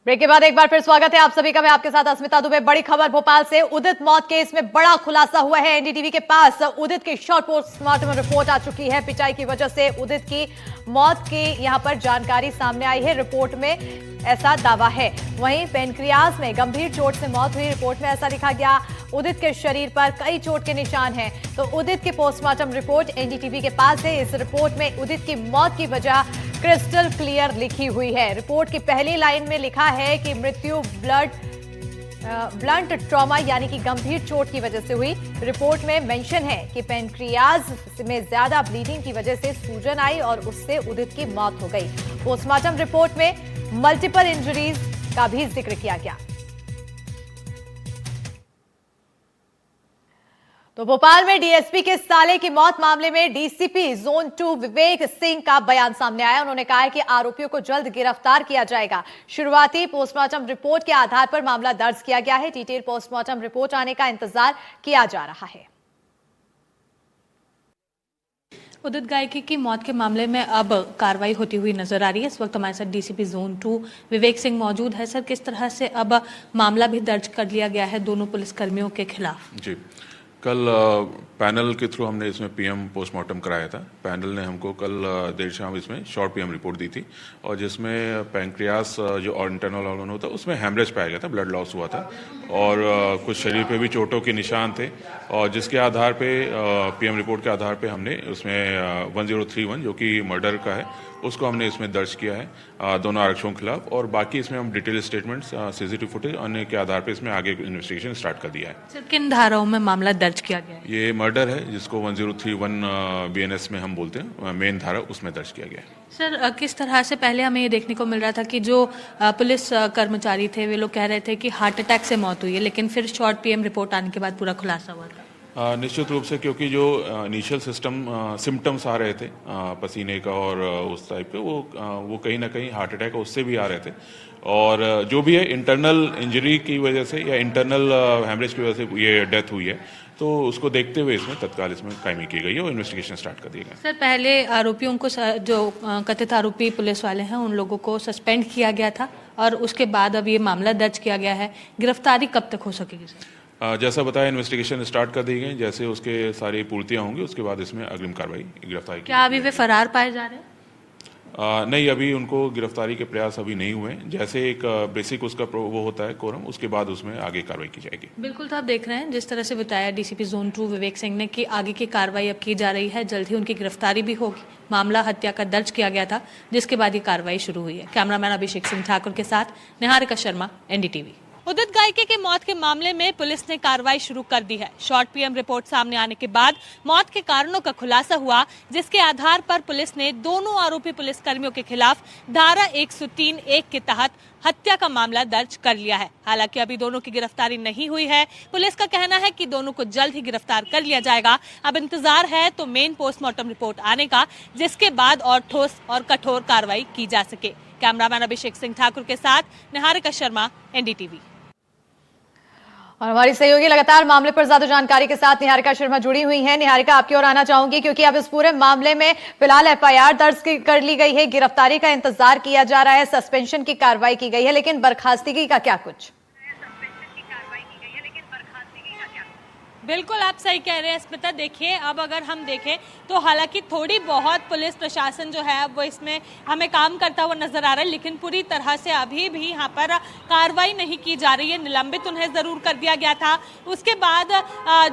Break के बाद एक बार फिर स्वागत है आप सभी का। मैं आपके साथ अस्मिता दुबे। बड़ी खबर भोपाल से, उदित मौत केस में बड़ा खुलासा हुआ है। एनडीटीवी के पास उदित की शॉर्ट पोस्टमार्टम रिपोर्ट आ चुकी है। पिटाई की वजह से उदित की मौत की यहां पर जानकारी सामने आई है। रिपोर्ट में ऐसा दावा है। वहीं पेनक्रियाज में गंभीर चोट से मौत हुई। रिपोर्ट में ऐसा लिखा गया। उदित के शरीर पर कई चोट के निशान हैं। तो उदित की पोस्टमार्टम रिपोर्ट एनडीटीवी के पास है। इस रिपोर्ट में उदित की मौत की वजह क्रिस्टल क्लियर लिखी हुई है। रिपोर्ट की पहली लाइन में लिखा है कि मृत्यु ब्लंट ट्रॉमा यानी कि गंभीर चोट की वजह से हुई। रिपोर्ट में मेंशन है कि पेनक्रियाज में ज्यादा ब्लीडिंग की वजह से सूजन आई और उससे उदित की मौत हो गई। पोस्टमार्टम रिपोर्ट में मल्टीपल इंजरीज का भी जिक्र किया गया। तो भोपाल में डीएसपी के साले की मौत मामले में डीसीपी जोन 2 विवेक सिंह का बयान सामने आया। उन्होंने कहा है कि आरोपियों को जल्द गिरफ्तार किया जाएगा। शुरुआती पोस्टमार्टम रिपोर्ट के आधार पर मामला दर्ज किया गया है। डिटेल पोस्टमार्टम रिपोर्ट आने का इंतजार किया जा रहा है। उदित गायकी की मौत के मामले में अब कार्रवाई होती हुई नजर आ रही है। इस वक्त हमारे साथ डीसीपी जोन 2 विवेक सिंह मौजूद है। सर, किस तरह से अब मामला भी दर्ज कर लिया गया है दोनों पुलिसकर्मियों के खिलाफ? जी, कल पैनल के थ्रू हमने इसमें पीएम पोस्टमार्टम कराया था। पैनल ने हमको कल देर शाम इसमें शॉर्ट पीएम रिपोर्ट दी थी और जिसमें पैंक्रियास जो इंटरनल ऑर्गन होता है उसमें हैमरेज पाया गया था, ब्लड लॉस हुआ था और कुछ शरीर पे भी चोटों के निशान थे। और जिसके आधार पे पीएम रिपोर्ट के आधार पे हमने उसमें 1031 जो कि मर्डर का है उसको हमने इसमें दर्ज किया है दोनों आरक्षकों के खिलाफ। और बाकी इसमें हम डिटेल स्टेटमेंट्स, सीसीटीवी फुटेज अन्य के आधार पे इसमें आगे इन्वेस्टिगेशन स्टार्ट कर दिया है। सर, किन धाराओं में मामला दर्ज किया गया है? ये मर्डर है जिसको 1031 बीएनएस में हम बोलते हैं, मेन धारा उसमें दर्ज किया गया है। सर, किस तरह से पहले हमें ये देखने को मिल रहा था कि जो पुलिस कर्मचारी थे वे लोग कह रहे थे कि हार्ट अटैक से मौत हुई है, लेकिन फिर शॉर्ट पीएम रिपोर्ट आने के बाद पूरा खुलासा हुआ था। निश्चित रूप से, क्योंकि जो इनिशियल सिम्टम्स आ रहे थे पसीने का और उस टाइप के, वो कहीं ना कहीं हार्ट अटैक उससे भी आ रहे थे। और जो भी है इंटरनल इंजरी की वजह से या इंटरनल हैमरेज की वजह से ये डेथ हुई है, तो उसको देखते हुए इसमें तत्काल इसमें कायमी की गई है और इन्वेस्टिगेशन स्टार्ट कर दिया गया। सर, पहले आरोपियों को जो कथित आरोपी पुलिस वाले हैं उन लोगों को सस्पेंड किया गया था और उसके बाद अब ये मामला दर्ज किया गया है। गिरफ्तारी कब तक हो सकेगी सर? जैसा बताया, इन्वेस्टिगेशन स्टार्ट कर दी गई। जैसे उसके सारी पूर्तियां होंगी उसके बाद इसमें अग्रिम कार्रवाई गिरफ्तारी की। क्या अभी वे फरार पाए जा रहे हैं? नहीं, अभी उनको गिरफ्तारी के प्रयास अभी नहीं हुए। जैसे एक बेसिक उसका वो होता है कोरम, उसके बाद उसमें आगे कार्रवाई की जाएगी। बिल्कुल, तो आप देख रहे हैं जिस तरह से बताया डीसीपी जोन 2 विवेक सिंह ने कि आगे की कार्रवाई अब की जा रही है। जल्द ही उनकी गिरफ्तारी भी होगी। मामला हत्या का दर्ज किया गया था जिसके बाद ये कार्रवाई शुरू हुई है। कैमरामैन अभिषेक सिंह ठाकुर के साथ निहारिका शर्मा, एनडीटीवी। उदित गायके के मौत के मामले में पुलिस ने कार्रवाई शुरू कर दी है। शॉर्ट पीएम रिपोर्ट सामने आने के बाद मौत के कारणों का खुलासा हुआ, जिसके आधार पर पुलिस ने दोनों आरोपी पुलिसकर्मियों के खिलाफ धारा 103(1) के तहत हत्या का मामला दर्ज कर लिया है। हालांकि अभी दोनों की गिरफ्तारी नहीं हुई है। पुलिस का कहना है कि दोनों को जल्द ही गिरफ्तार कर लिया जाएगा। अब इंतजार है तो मेन पोस्टमार्टम रिपोर्ट आने का, जिसके बाद और ठोस और कठोर कार्रवाई की जा सके। कैमरामैन अभिषेक सिंह ठाकुर के साथ निहारिका शर्मा, एनडीटीवी। और हमारी सहयोगी लगातार मामले पर ज्यादा जानकारी के साथ निहारिका शर्मा जुड़ी हुई हैं। निहारिका, आपकी ओर आना चाहूंगी क्योंकि अब इस पूरे मामले में फिलहाल एफआईआर दर्ज कर ली गई है, गिरफ्तारी का इंतजार किया जा रहा है, सस्पेंशन की कार्रवाई की गई है, लेकिन बर्खास्तगी का क्या कुछ? बिल्कुल, आप सही कह रहे हैं स्मिता। देखिए, अब अगर हम देखें तो हालांकि थोड़ी बहुत पुलिस प्रशासन जो है वो इसमें हमें काम करता हुआ नजर आ रहा है, लेकिन पूरी तरह से अभी भी यहाँ पर कार्रवाई नहीं की जा रही है। निलंबित उन्हें जरूर कर दिया गया था। उसके बाद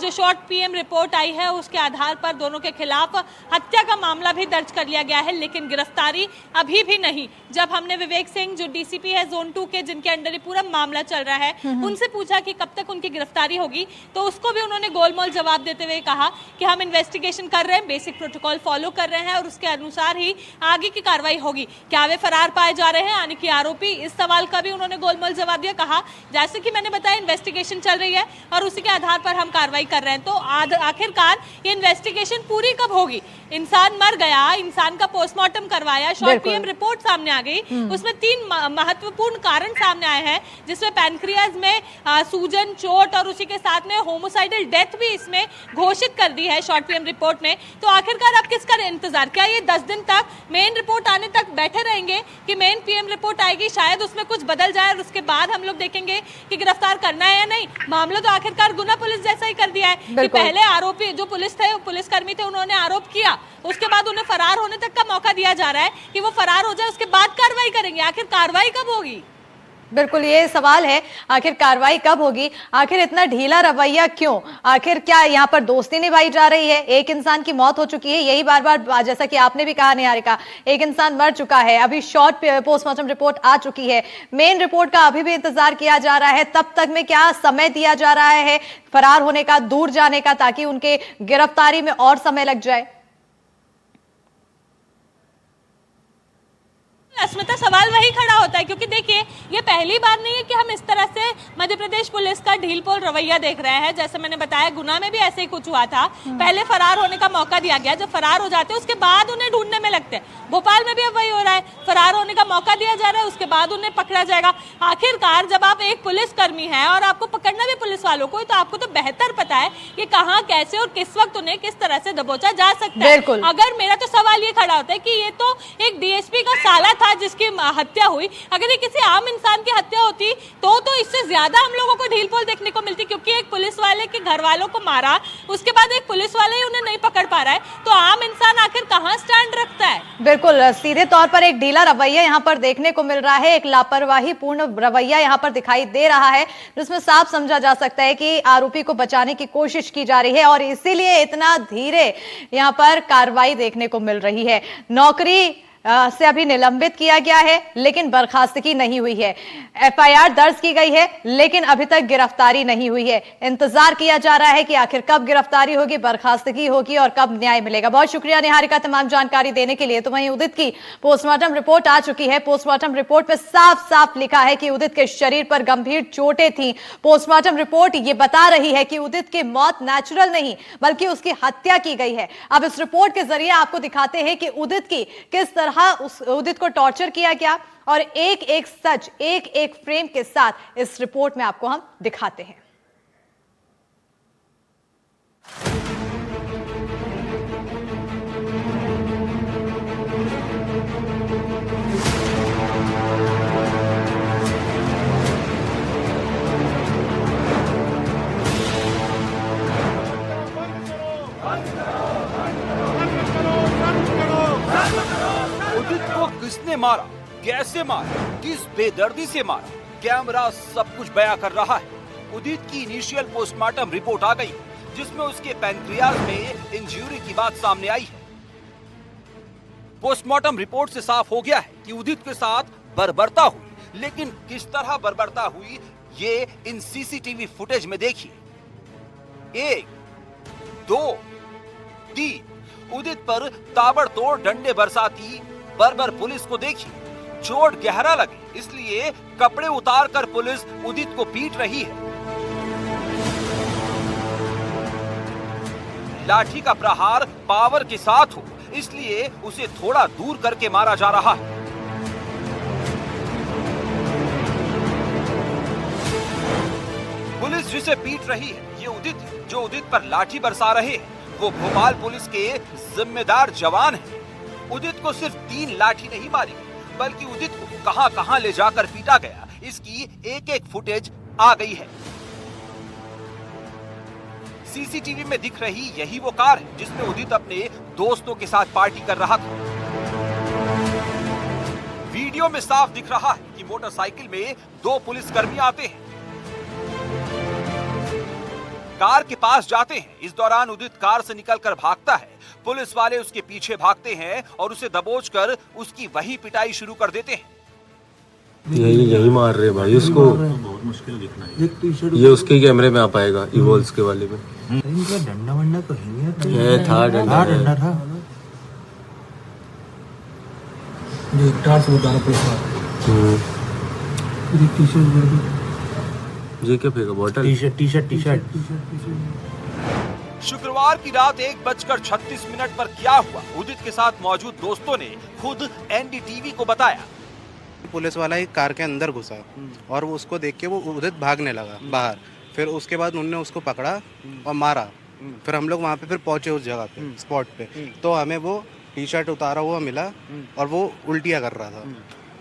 जो शॉर्ट पीएम रिपोर्ट आई है उसके आधार पर दोनों के खिलाफ हत्या का मामला भी दर्ज कर लिया गया है, लेकिन गिरफ्तारी अभी भी नहीं। जब हमने विवेक सिंह जो डीसीपी है जोन 2 के, जिनके अंडर पूरा मामला चल रहा है, उनसे पूछा कि कब तक उनकी गिरफ्तारी होगी, तो उसको भी उन्होंने गोलमोल जवाब देते हुए कहा कि हम इन्वेस्टिगेशन कर रहे हैं, बेसिक प्रोटोकॉल फॉलो कर रहे हैं और उसके अनुसार ही आगे की कार्रवाई होगी। क्या वे फरार पाए जा रहे हैं यानी कि आरोपी? इस सवाल का भी उन्होंने गोलमोल जवाब दिया। कहा जैसे कि मैंने बताया, इन्वेस्टिगेशन चल रही है और उसी के आधार पर हम कार्रवाई कर रहे हैं। तो आखिरकार ये इन्वेस्टिगेशन पूरी कब होगी? इंसान मर गया, इंसान का पोस्टमार्टम करवाया, शॉर्ट पीएम रिपोर्ट सामने आ गई, उसमें 3 महत्वपूर्ण कारण सामने आए हैं, जिसमें पैनक्रियाज में सूजन, चोट और उसी के साथ में होमोसाइडल डेथ भी इसमें घोषित कर दी है शॉर्ट पीएम रिपोर्ट में, तो आखिरकार आप किसका इंतजार, क्या ये 10 दिन तक मेन रिपोर्ट आने तक बैठे रहेंगे कि मेन पीएम रिपोर्ट आएगी, शायद उसमें कुछ बदल जाए और उसके बाद हम लोग देखेंगे कि गिरफ्तार करना है या नहीं। मामला तो आखिरकार गुना पुलिस जैसा ही कर दिया है कि पहले आरोपी जो पुलिसकर्मी थे उन्होंने आरोप किया, उसके बाद उन्हें फरार होने तक का मौका दिया जा रहा है कि वो फरार हो जाए, उसके बाद कार्रवाई करेंगे। आखिर कार्रवाई कब होगी? बिल्कुल ये सवाल है, आखिर कार्रवाई कब होगी, आखिर इतना ढीला रवैया क्यों, आखिर क्या यहाँ पर दोस्ती निभाई जा रही है? एक इंसान की मौत हो चुकी है, यही बार बार जैसा कि आपने भी कहा निहारिका, एक इंसान मर चुका है, अभी शॉर्ट पोस्टमार्टम रिपोर्ट आ चुकी है, मेन रिपोर्ट का अभी भी इंतजार किया जा रहा है, तब तक में क्या समय दिया जा रहा है फरार होने का, दूर जाने का, ताकि उनके गिरफ्तारी में और समय लग जाए? अस्मिता, सवाल वही खड़ा होता है क्योंकि देखिए ये पहली बार नहीं है कि हम इस तरह से मध्य प्रदेश पुलिस का ढीलपोल रवैया देख रहे हैं। जैसे मैंने बताया गुना में भी ऐसे ही कुछ हुआ था, पहले फरार होने का मौका दिया गया, जब फरार हो जाते हैं उसके बाद उन्हें ढूंढने में लगते हैं। भोपाल में भी अब वही हो रहा है, फरार होने का मौका दिया जा रहा है, उसके बाद उन्हें पकड़ा जाएगा। आखिरकार जब आप एक पुलिसकर्मी हैं और आपको पकड़ना भी पुलिस वालों को, तो आपको तो बेहतर पता है कि कहाँ कैसे और किस वक्त उन्हें किस तरह से दबोचा जा सकता है। अगर मेरा तो सवाल ये खड़ा होता है कि ये तो एक डीएसपी का साला था जिसकी हत्या हुई, अगर ये किसी आम इंसान की हत्या होती तो इससे ज्यादा हम लोगों को ढीलपोल देखने को मिलती, क्योंकि एक पुलिस वाले के घर वालों को मारा, उसके बाद एक पुलिस वाले ही उन्हें नहीं पकड़ पा रहा है, तो आम इंसान आखिर कहां स्टैंड रखता है? बिल्कुल सीधे तौर पर एक ढीला रवैया यहाँ पर देखने को मिल रहा है, एक लापरवाही पूर्ण रवैया यहाँ पर दिखाई दे रहा है, जिसमें साफ समझा जा सकता है कि आरोपी को बचाने की कोशिश की जा रही है और इसीलिए इतना धीरे यहाँ पर कार्रवाई देखने को मिल रही है। नौकरी से अभी निलंबित किया गया है लेकिन बर्खास्तगी नहीं हुई है, एफआईआर दर्ज की गई है लेकिन अभी तक गिरफ्तारी नहीं हुई है। इंतजार किया जा रहा है कि आखिर कब गिरफ्तारी होगी, बर्खास्तगी होगी और कब न्याय मिलेगा। बहुत शुक्रिया निहारिका तमाम जानकारी देने के लिए। तो वहीं उदित की पोस्टमार्टम रिपोर्ट आ चुकी है, पोस्टमार्टम रिपोर्ट पे साफ साफ लिखा है कि उदित के शरीर पर गंभीर चोटें थी। पोस्टमार्टम रिपोर्ट ये बता रही है कि उदित की मौत नेचुरल नहीं बल्कि उसकी हत्या की गई है। अब इस रिपोर्ट के जरिए आपको दिखाते हैं कि उदित की किस तरह उस उदित को टॉर्चर किया गया और एक एक सच, एक एक फ्रेम के साथ इस रिपोर्ट में आपको हम दिखाते हैं। उदित को किसने मारा, कैसे मारा, किस बेदर्दी से मारा, कैमरा सब कुछ बयां कर रहा है। उदित की इनिशियल पोस्टमार्टम रिपोर्ट आ गई जिसमें उसके पैंक्रियाज में इंजरी की बात सामने आई है। पोस्टमार्टम रिपोर्ट से साफ हो गया है कि उदित के साथ बर्बरता हुई, लेकिन किस तरह बर्बरता हुई ये इन सीसीटीवी फुटेज में देखिए। 1, 2, 3 उदित पर ताबड़तोड़ डंडे बरसाती बर्बर पुलिस को देखिए। चोट गहरा लगे इसलिए कपड़े उतारकर पुलिस उदित को पीट रही है। लाठी का प्रहार पावर के साथ हो इसलिए उसे थोड़ा दूर करके मारा जा रहा है। पुलिस जिसे पीट रही है ये उदित, जो उदित पर लाठी बरसा रहे हैं वो भोपाल पुलिस के जिम्मेदार जवान हैं। उदित को सिर्फ 3 लाठी नहीं मारी बल्कि उदित को कहां-कहां ले जाकर पीटा गया इसकी एक-एक फुटेज आ गई है। सीसीटीवी में दिख रही यही वो कार है जिसमें उदित अपने दोस्तों के साथ पार्टी कर रहा था। वीडियो में साफ दिख रहा है कि मोटरसाइकिल में 2 पुलिसकर्मी आते हैं, कार के पास जाते हैं। इस दौरान उदित कार से निकलकर भागता है, पुलिस वाले उसके पीछे भागते हैं और उसे दबोचकर उसकी वही पिटाई शुरू कर देते हैं। यही मार रहे भाई उसको, बहुत मुश्किल दिखना है। ये उसके कैमरे में आ पाएगा इवोल्स के वाले में। डंडा वंडा तो था डंडा था जो एक टार से उतारा पुलिस टी-शर्ट ये क्या फेंका, बॉटल? टी-शर्ट। शुक्रवार की रात 1:36 पर क्या हुआ उदित के साथ मौजूद दोस्तों ने खुद एनडीटीवी को बताया। पुलिस वाला एक कार के अंदर घुसा और वो उसको देख के वो उदित भागने लगा बाहर, फिर उसके बाद उन्होंने उसको पकड़ा और मारा। फिर हम लोग वहाँ पे फिर पहुँचे उस जगह पे स्पॉट पे, तो हमें वो टी शर्ट उतारा हुआ मिला और वो उल्टियाँ कर रहा था।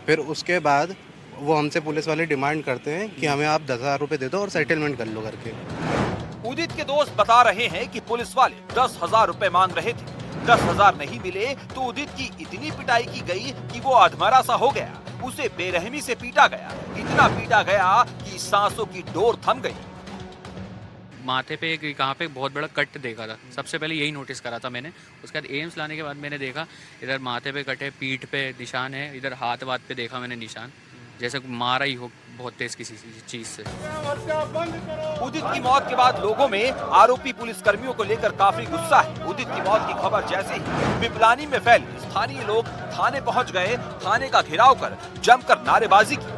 फिर उसके बाद वो हमसे पुलिस वाले डिमांड करते हैं कि हमें आप 10,000 रुपये दे दो और सेटलमेंट कर लो करके। उदित के दोस्त बता रहे हैं कि पुलिस वाले 10,000 रुपए मांग रहे थे। 10,000 नहीं मिले तो उदित की इतनी पिटाई की गई कि वो अधमरा सा हो गया। उसे बेरहमी से पीटा गया, इतना पीटा गया कि सांसों की डोर थम गई। माथे पे कहाँ पे बहुत बड़ा कट देखा था, सबसे पहले यही नोटिस करा था मैंने। उसके बाद एम्स लाने के बाद मैंने देखा इधर माथे पे कट है, पीठ पे निशान है, इधर हाथ वाथ पे देखा मैंने निशान, जैसे मारा ही हो बहुत तेज किसी चीज से। उदित की मौत के बाद लोगों में आरोपी पुलिस कर्मियों को लेकर काफी गुस्सा है। उदित की मौत की खबर जैसे ही पिपलानी में फैली, स्थानीय लोग थाने पहुंच गए, थाने का घेराव कर जमकर नारेबाजी की।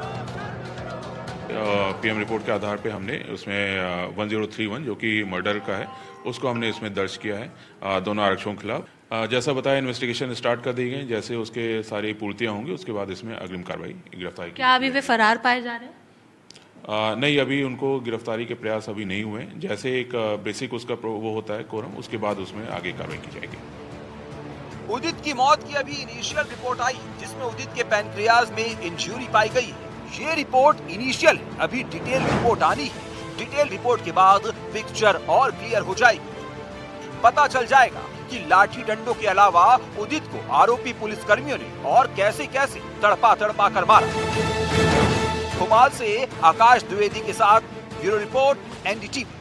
पीएम रिपोर्ट के आधार पे हमने उसमें 1031 जो कि मर्डर का है उसको हमने इसमें दर्ज किया है दोनों आरक्षकों के खिलाफ। जैसा बताया इन्वेस्टिगेशन स्टार्ट कर दी गई, जैसे उसके सारी पूर्तियां होंगी उसके बाद इसमें अग्रिम कार्रवाई गिरफ्तारी की। क्या अभी वे फरार पाए जा रहे हैं? नहीं, अभी उनको गिरफ्तारी के प्रयास अभी नहीं हुए। जैसे एक बेसिक उसका वो होता है कोरम, उसके बाद उसमें आगे कार्रवाई की जाएगी। उदित की मौत की अभी इनिशियल रिपोर्ट आई जिसमें उदित के पैनक्रियाज में इंजरी पाई गई है। ये रिपोर्ट इनिशियल है, अभी डिटेल रिपोर्ट आनी है। डिटेल रिपोर्ट के बाद पिक्चर और क्लियर हो जाएगी। पता चल जाएगा कि लाठी डंडों के अलावा उदित को आरोपी पुलिसकर्मियों ने और कैसे कैसे तड़पा कर मारा। भोपाल से आकाश द्विवेदी के साथ ब्यूरो रिपोर्ट, एनडीटीवी।